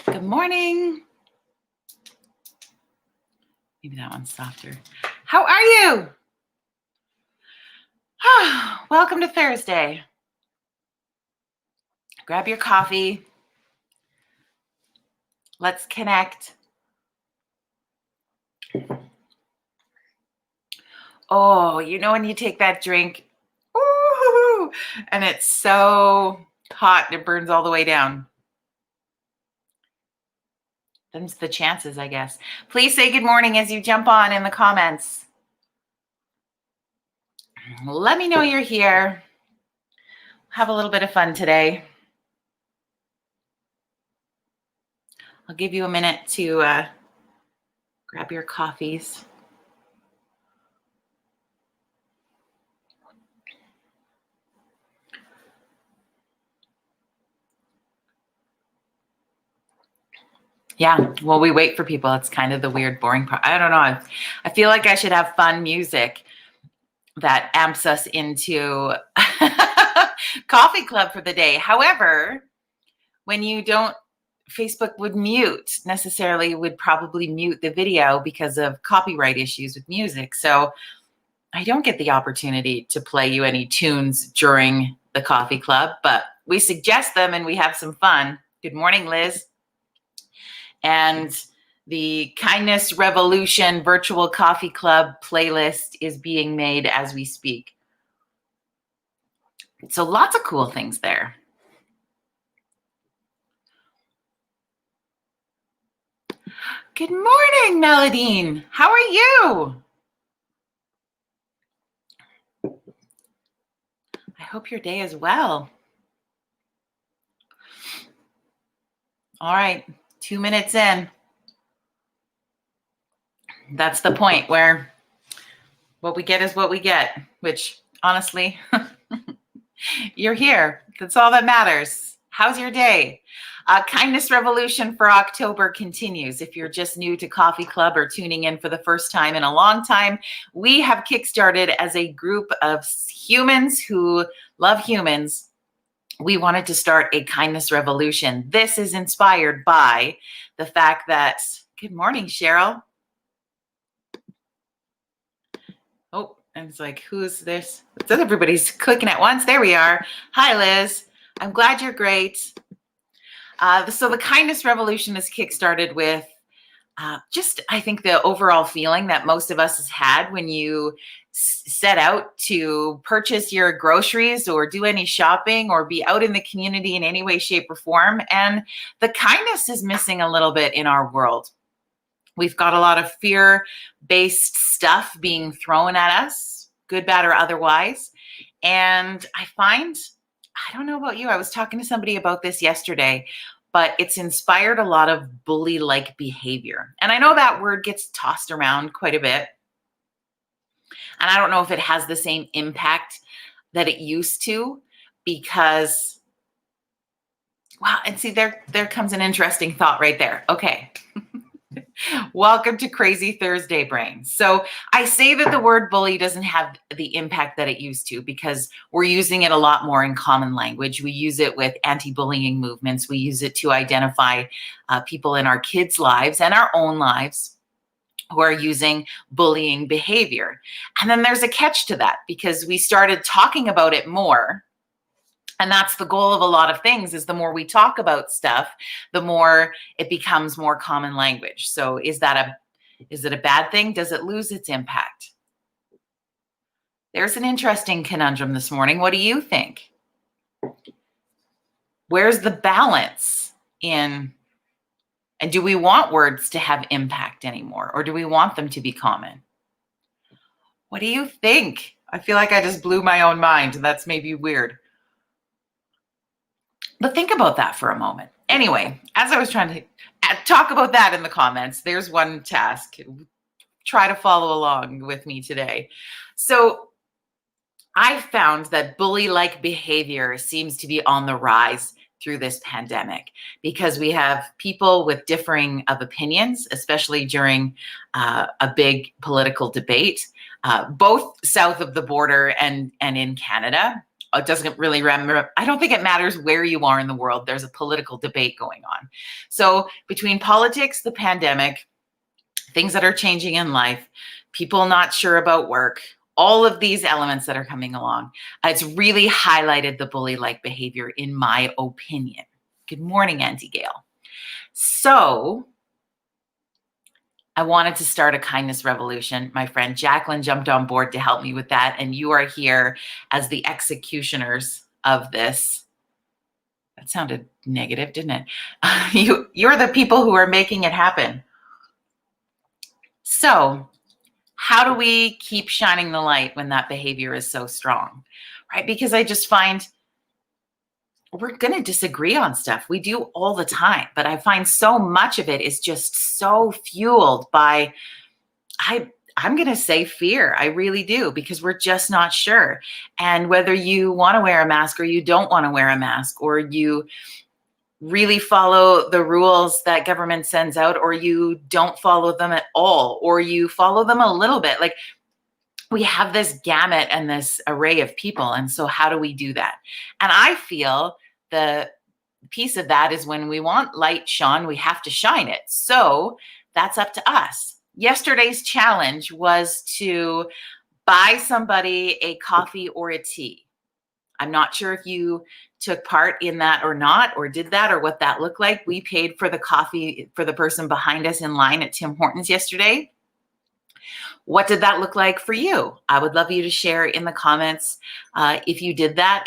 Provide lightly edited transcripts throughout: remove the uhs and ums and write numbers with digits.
Good morning. Maybe that one's softer. How are you? Welcome to Thursday. Grab your coffee. Let's connect. Oh, you know when you take that drink, ooh, and it's so hot it burns all the way down. Them's the chances, I guess. Please say good morning as you jump on in the comments. Let me know you're here. Have a little bit of fun today. I'll give you a minute to grab your coffees. Yeah, well, we wait for people. It's kind of the weird, boring part. I don't know. I feel like I should have fun music that amps us into coffee club for the day. However, when you don't, Facebook would probably mute the video because of copyright issues with music. So I don't get the opportunity to play you any tunes during the coffee club, but we suggest them and we have some fun. Good morning, Liz. And the Kindness Revolution Virtual Coffee Club playlist is being made as we speak. So lots of cool things there. Good morning, Melodine. How are you? I hope your day is well. All right, 2 minutes in. That's the point where what we get is what we get, which honestly, you're here. That's all that matters. How's your day? Kindness Revolution for October continues. If you're just new to Coffee Club or tuning in for the first time in a long time, we have kickstarted as a group of humans who love humans. We wanted to start a kindness revolution. This is inspired by the fact that, good morning, Cheryl. Oh, and it's like, who's this? It's everybody's clicking at once. There we are. Hi, Liz. I'm glad you're great. So the kindness revolution is kickstarted with just, I think, the overall feeling that most of us has had when you set out to purchase your groceries or do any shopping or be out in the community in any way, shape, or form. And the kindness is missing a little bit in our world. We've got a lot of fear-based stuff being thrown at us, good, bad, or otherwise. And I find, I don't know about you, I was talking to somebody about this yesterday, but it's inspired a lot of bully-like behavior. And I know that word gets tossed around quite a bit. And I don't know if it has the same impact that it used to, because, wow, and see, there comes an interesting thought right there. Okay. Welcome to Crazy Thursday Brain. So I say that the word bully doesn't have the impact that it used to because we're using it a lot more in common language. We use it with anti-bullying movements. We use it to identify people in our kids' lives and our own lives who are using bullying behavior. And then there's a catch to that because we started talking about it more. And that's the goal of a lot of things, is the more we talk about stuff, the more it becomes more common language. So is it a bad thing? Does it lose its impact? There's an interesting conundrum this morning. What do you think? Where's the balance in, and do we want words to have impact anymore, or do we want them to be common? What do you think? I feel like I just blew my own mind, and that's maybe weird. But think about that for a moment. Anyway, as I was trying to talk about that in the comments, there's one task. Try to follow along with me today. So I found that bully-like behavior seems to be on the rise through this pandemic because we have people with differing of opinions, especially during a big political debate, both south of the border and in Canada. it doesn't really remember. I don't think it matters where you are in the world. There's a political debate going on. So between politics, the pandemic, things that are changing in life, people not sure about work, all of these elements that are coming along, it's really highlighted the bully-like behavior, in my opinion. Good morning, Auntie Gail. So I wanted to start a kindness revolution. My friend Jacqueline jumped on board to help me with that, and you are here as the executioners of this. That sounded negative, didn't it? You're the people who are making it happen. So how do we keep shining the light when that behavior is so strong, right? Because I just find we're going to disagree on stuff. We do all the time, but I find so much of it is just so fueled by, I'm going to say fear. I really do, because we're just not sure. And whether you want to wear a mask or you don't want to wear a mask, or you really follow the rules that government sends out, or you don't follow them at all, or you follow them a little bit. Like, we have this gamut and this array of people. And so how do we do that? And I feel the piece of that is when we want light shone, we have to shine it. So that's up to us. Yesterday's challenge was to buy somebody a coffee or a tea. I'm not sure if you took part in that or not, or did that, or what that looked like. We paid for the coffee for the person behind us in line at Tim Hortons yesterday. What did that look like for you? I would love you to share in the comments if you did that,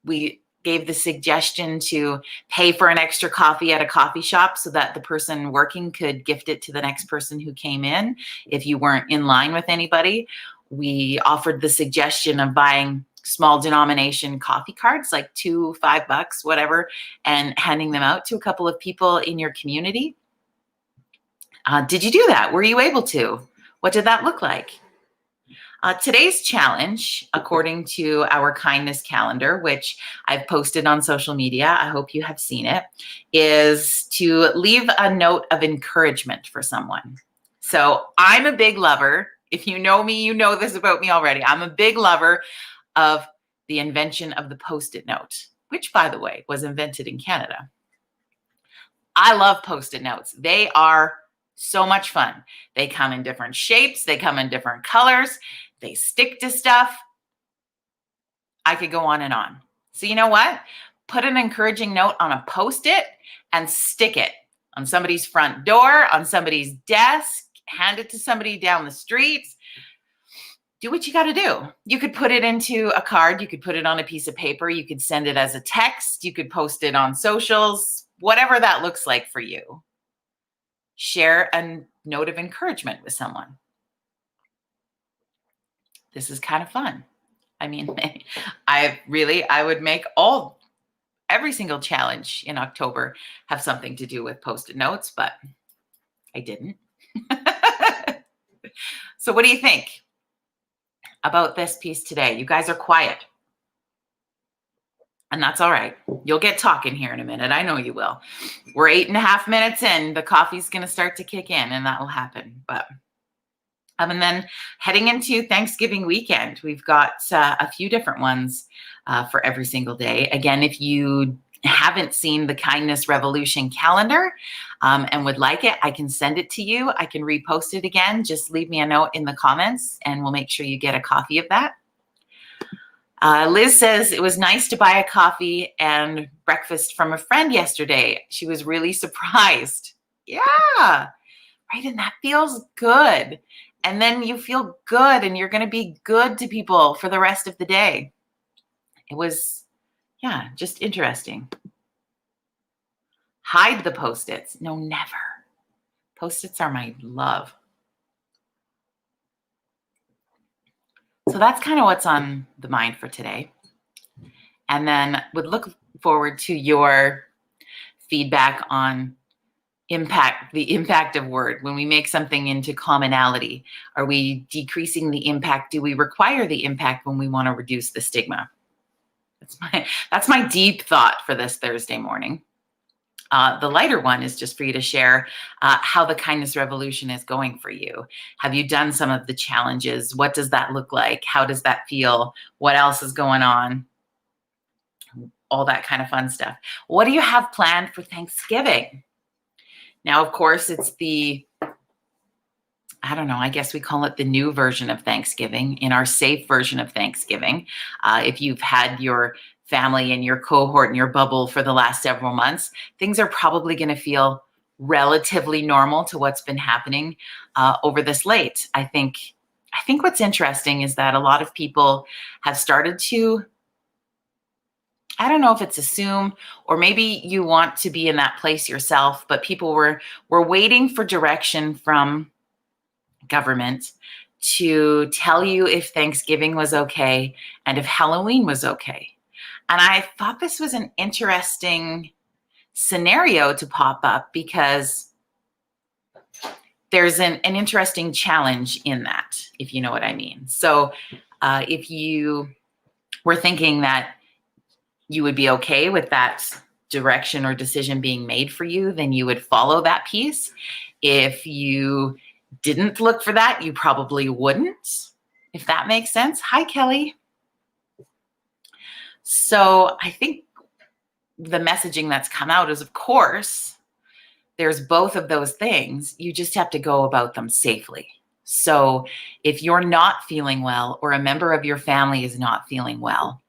we gave the suggestion to pay for an extra coffee at a coffee shop so that the person working could gift it to the next person who came in if you weren't in line with anybody. We offered the suggestion of buying small denomination coffee cards, like $2, $5, whatever, and handing them out to a couple of people in your community. Did you do that? Were you able to? What did that look like? Today's challenge, according to our kindness calendar, which I've posted on social media, I hope you have seen it, is to leave a note of encouragement for someone. So I'm a big lover. If you know me, you know this about me already. I'm a big lover of the invention of the Post-it note, which, by the way, was invented in Canada. I love Post-it notes. They are so much fun. They come in different shapes. They come in different colors. They stick to stuff. I could go on and on. So you know what? Put an encouraging note on a Post-it and stick it on somebody's front door, on somebody's desk, hand it to somebody down the street. Do what you got to do. You could put it into a card. You could put it on a piece of paper. You could send it as a text. You could post it on socials, whatever that looks like for you. Share a note of encouragement with someone. This is kind of fun. I mean, I would make every single challenge in October have something to do with Post-it notes, but I didn't. So what do you think about this piece today? You guys are quiet. And that's all right. You'll get talking here in a minute. I know you will. We're 8.5 minutes in. The coffee's going to start to kick in, and that will happen. But and then heading into Thanksgiving weekend, we've got a few different ones for every single day. Again, if you haven't seen the Kindness Revolution calendar and would like it, I can send it to you. I can repost it again. Just leave me a note in the comments, and we'll make sure you get a copy of that. Liz says, it was nice to buy a coffee and breakfast from a friend yesterday. She was really surprised. Yeah, right. And that feels good. And then you feel good, and you're going to be good to people for the rest of the day. It was, yeah, just interesting. Hide the Post-its. No, never. Post-its are my love. So that's kind of what's on the mind for today. And then would look forward to your feedback on the impact of word. When we make something into commonality, are we decreasing the impact? Do we require the impact when we want to reduce the stigma? That's my deep thought for this Thursday morning. The lighter one is just for you to share how the kindness revolution is going for you. Have you done some of the challenges? What does that look like? How does that feel? What else is going on? All that kind of fun stuff. What do you have planned for Thanksgiving? Now, of course, it's I don't know, I guess we call it the new version of Thanksgiving, in our safe version of Thanksgiving. If you've had your family and your cohort and your bubble for the last several months, things are probably going to feel relatively normal to what's been happening over this late. I think what's interesting is that a lot of people have started to, I don't know if it's assume, or maybe you want to be in that place yourself, but people were waiting for direction from government to tell you if Thanksgiving was okay and if Halloween was okay. And I thought this was an interesting scenario to pop up because there's an interesting challenge in that, if you know what I mean. So if you were thinking that you would be okay with that direction or decision being made for you, then you would follow that piece. If you didn't look for that, you probably wouldn't, if that makes sense. Hi, Kelly. So I think the messaging that's come out is, of course, there's both of those things. You just have to go about them safely. So if you're not feeling well, or a member of your family is not feeling well,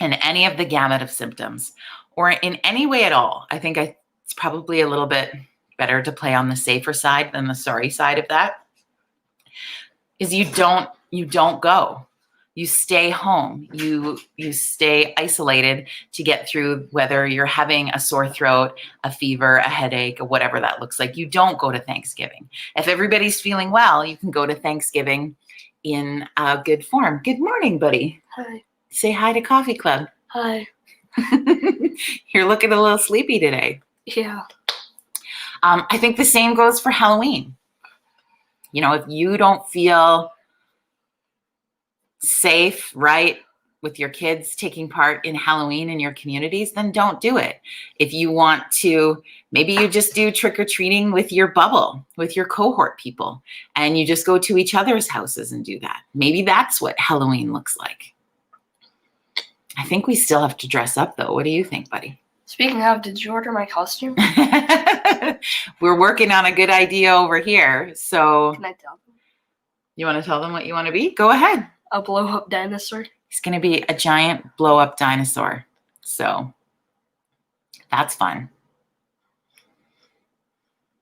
in any of the gamut of symptoms, or in any way at all, I think it's probably a little bit better to play on the safer side than the sorry side of that, is you don't go. You stay home. You stay isolated to get through, whether you're having a sore throat, a fever, a headache, or whatever that looks like. You don't go to Thanksgiving. If everybody's feeling well, you can go to Thanksgiving in good form. Good morning, buddy. Hi. Say hi to Coffee Club. Hi. You're looking a little sleepy today. Yeah. I think the same goes for Halloween. You know, if you don't feel safe, right, with your kids taking part in Halloween in your communities, then don't do it. If you want to, maybe you just do trick-or-treating with your bubble, with your cohort people, and you just go to each other's houses and do that. Maybe that's what Halloween looks like. I think we still have to dress up, though. What do you think, buddy? Speaking of, did you order my costume? We're working on a good idea over here. So Can I tell them? You want to tell them what you want to be? Go ahead. A blow-up dinosaur. He's going to be a giant blow-up dinosaur. So that's fun.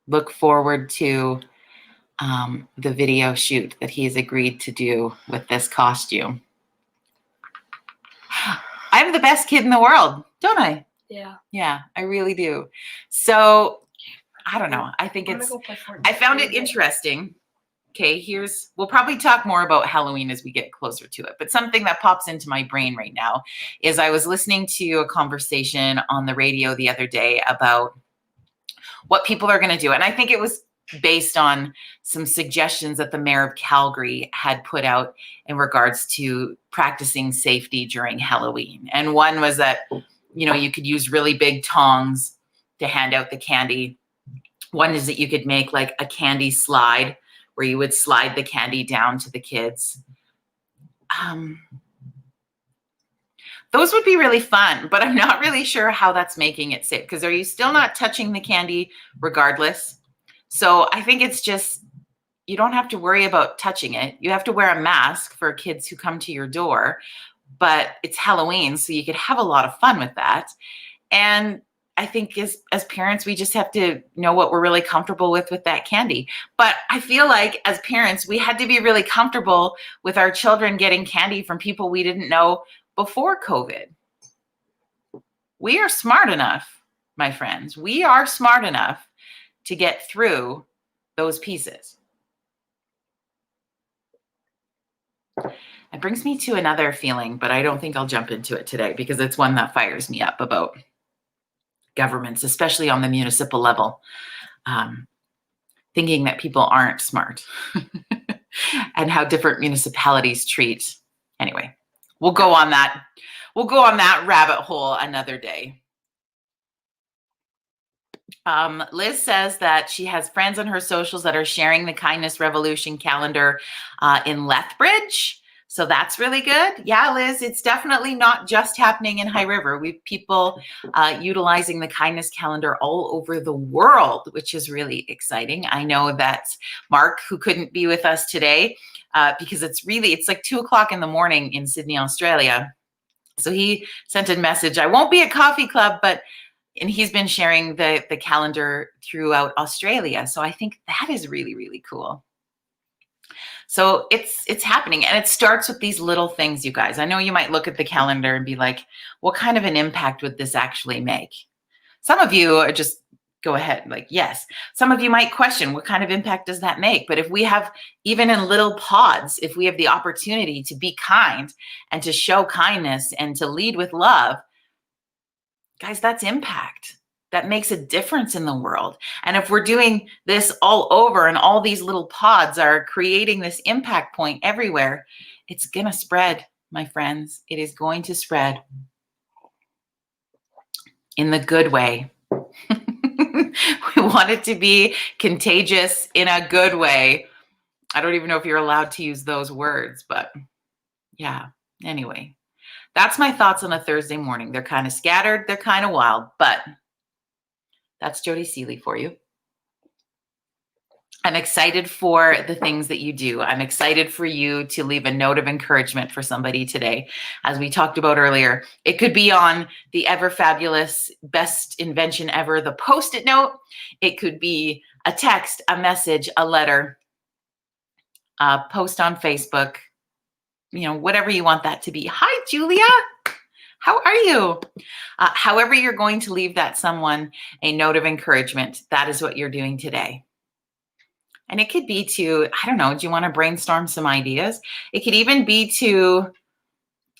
Look forward to the video shoot that he's agreed to do with this costume. I'm the best kid in the world, don't I? Yeah. Yeah, I really do. So I don't know. I think I found it interesting. Okay, we'll probably talk more about Halloween as we get closer to it. But something that pops into my brain right now is I was listening to a conversation on the radio the other day about what people are going to do. And I think it was based on some suggestions that the mayor of Calgary had put out in regards to practicing safety during Halloween. And one was that, you know, you could use really big tongs to hand out the candy. One is that you could make like a candy slide where you would slide the candy down to the kids. Those would be really fun, but I'm not really sure how that's making it safe, because are you still not touching the candy regardless? So I think it's just, you don't have to worry about touching it. You have to wear a mask for kids who come to your door, but it's Halloween, so you could have a lot of fun with that. And I think as parents, we just have to know what we're really comfortable with that candy. But I feel like as parents, we had to be really comfortable with our children getting candy from people we didn't know before COVID. We are smart enough, my friends. We are smart enough to get through those pieces. It brings me to another feeling, but I don't think I'll jump into it today because it's one that fires me up about governments, especially on the municipal level, thinking that people aren't smart and how different municipalities treat. Anyway, we'll go on that rabbit hole another day. Liz says that she has friends on her socials that are sharing the Kindness Revolution calendar in Lethbridge. So that's really good. Yeah, Liz, it's definitely not just happening in High River. We've people utilizing the kindness calendar all over the world, which is really exciting. I know that Mark, who couldn't be with us today, because it's like 2:00 in the morning in Sydney, Australia. So he sent a message, I won't be at Coffee Club, and he's been sharing the calendar throughout Australia. So I think that is really, really cool. So it's happening, and it starts with these little things, you guys. I know you might look at the calendar and be like, what kind of an impact would this actually make? Some of you are just go ahead, like, yes. Some of you might question, what kind of impact does that make? But if we have, even in little pods, if we have the opportunity to be kind and to show kindness and to lead with love, guys, that's impact. That makes a difference in the world. And if we're doing this all over and all these little pods are creating this impact point everywhere, it's going to spread, my friends. It is going to spread in the good way. We want it to be contagious in a good way. I don't even know if you're allowed to use those words, but yeah, anyway. That's my thoughts on a Thursday morning. They're kind of scattered. They're kind of wild, but that's Jody Seeley for you. I'm excited for the things that you do. I'm excited for you to leave a note of encouragement for somebody today. As we talked about earlier, it could be on the ever fabulous best invention ever, the Post-it note. It could be a text, a message, a letter, a post on Facebook, whatever you want that to be. Hi, Julia. How are you? However you're going to leave that someone a note of encouragement, that is what you're doing today. And it could be to, I don't know, do you want to brainstorm some ideas? It could even be to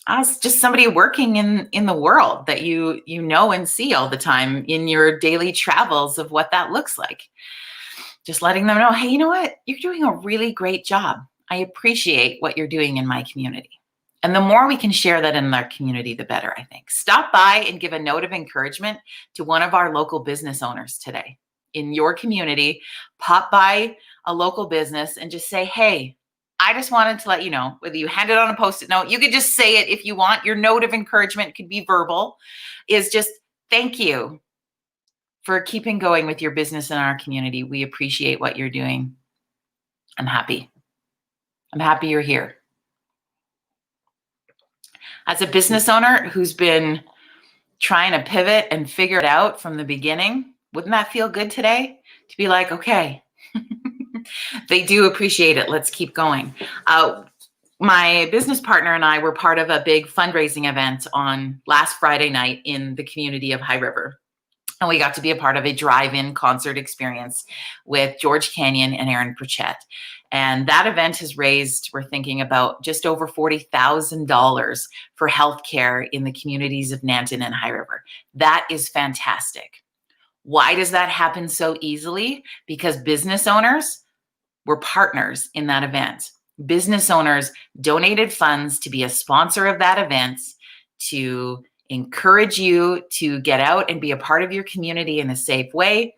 just somebody working in the world that you know and see all the time in your daily travels of what that looks like. Just letting them know, hey, you know what? You're doing a really great job. I appreciate what you're doing in my community. And the more we can share that in our community, the better, I think. Stop by and give a note of encouragement to one of our local business owners today. In your community, pop by a local business and just say, hey, I just wanted to let you know, whether you hand it on a Post-it note, you could just say it if you want. Your note of encouragement could be verbal, is just thank you for keeping going with your business in our community. We appreciate what you're doing. I'm happy. I'm happy you're here. As a business owner who's been trying to pivot and figure it out from the beginning, wouldn't that feel good today? To be like, okay, they do appreciate it. Let's keep going. My business partner and I were part of a big fundraising event on last Friday night in the community of High River. And we got to be a part of a drive-in concert experience with George Canyon and Aaron Pritchett. And that event has raised, we're thinking about just over $40,000 for healthcare in the communities of Nanton and High River. That is fantastic. Why does that happen so easily? Because business owners were partners in that event. Business owners donated funds to be a sponsor of that event, to encourage you to get out and be a part of your community in a safe way,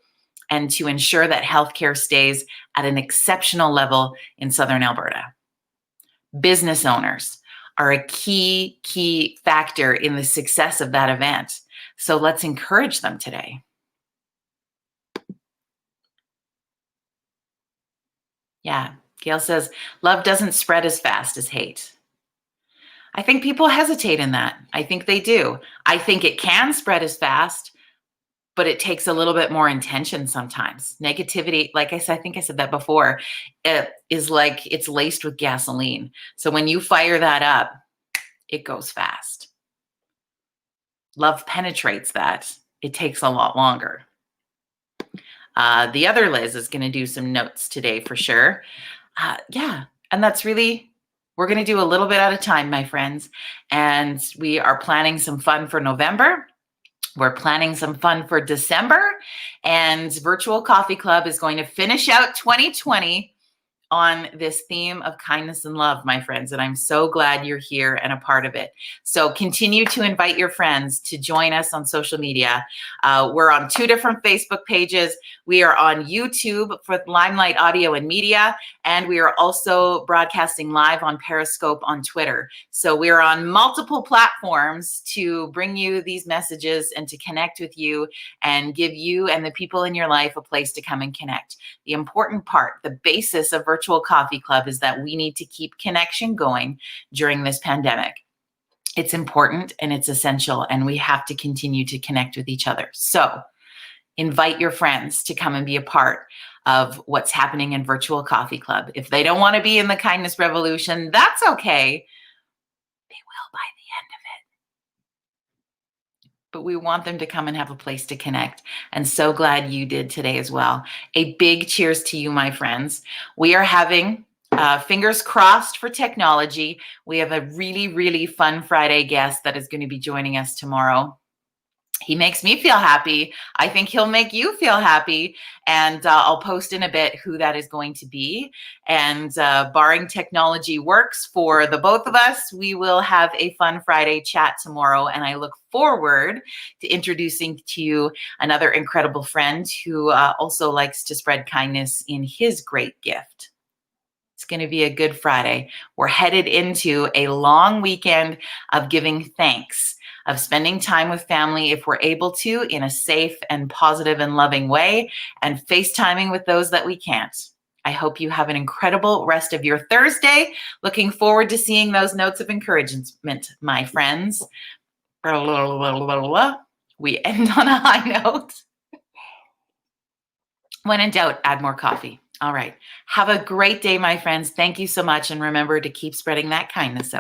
and to ensure that healthcare stays at an exceptional level in Southern Alberta. Business owners are a key factor in the success of that event. So let's encourage them today. Yeah, Gail says, love doesn't spread as fast as hate. I think people hesitate in that. I think they do. I think it can spread as fast, but it takes a little bit more intention sometimes. Negativity, like I said, I think I said that before, it is like it's laced with gasoline. So when you fire that up, it goes fast. Love penetrates that. It takes a lot longer. The other Liz is going to do some notes today for sure. Yeah, and that's really, we're going to do a little bit at a time, my friends. And we are planning some fun for November. We're planning some fun for December. And Virtual Coffee Club is going to finish out 2020 on this theme of kindness and love, my friends, and I'm so glad you're here and a part of it. So continue to invite your friends to join us on social media. We're on 2 different Facebook pages. We are on YouTube for Limelight Audio and Media, and we are also broadcasting live on Periscope on Twitter. So we are on multiple platforms to bring you these messages and to connect with you and give you and the people in your life a place to come and connect. The important part, the basis of Virtual Coffee Club, is that we need to keep connection going during this pandemic. It's important and it's essential, and we have to continue to connect with each other. So invite your friends to come and be a part of what's happening in Virtual Coffee Club. If they don't want to be in the kindness revolution, that's okay. They will by the end of it. But we want them to come and have a place to connect. And so glad you did today as well. A big cheers to you, my friends. We are having fingers crossed for technology. We have a really, really fun Friday guest that is going to be joining us tomorrow. He makes me feel happy. I think he'll make you feel happy. And I'll post in a bit who that is going to be. And barring technology works for the both of us, we will have a fun Friday chat tomorrow. And I look forward to introducing to you another incredible friend who also likes to spread kindness in his great gift. It's going to be a good Friday. We're headed into a long weekend of giving thanks, of spending time with family if we're able to in a safe and positive and loving way, and FaceTiming with those that we can't. I hope you have an incredible rest of your Thursday. Looking forward to seeing those notes of encouragement, my friends. We end on a high note. When in doubt, add more coffee. All right. Have a great day, my friends. Thank you so much. And remember to keep spreading that kindness out.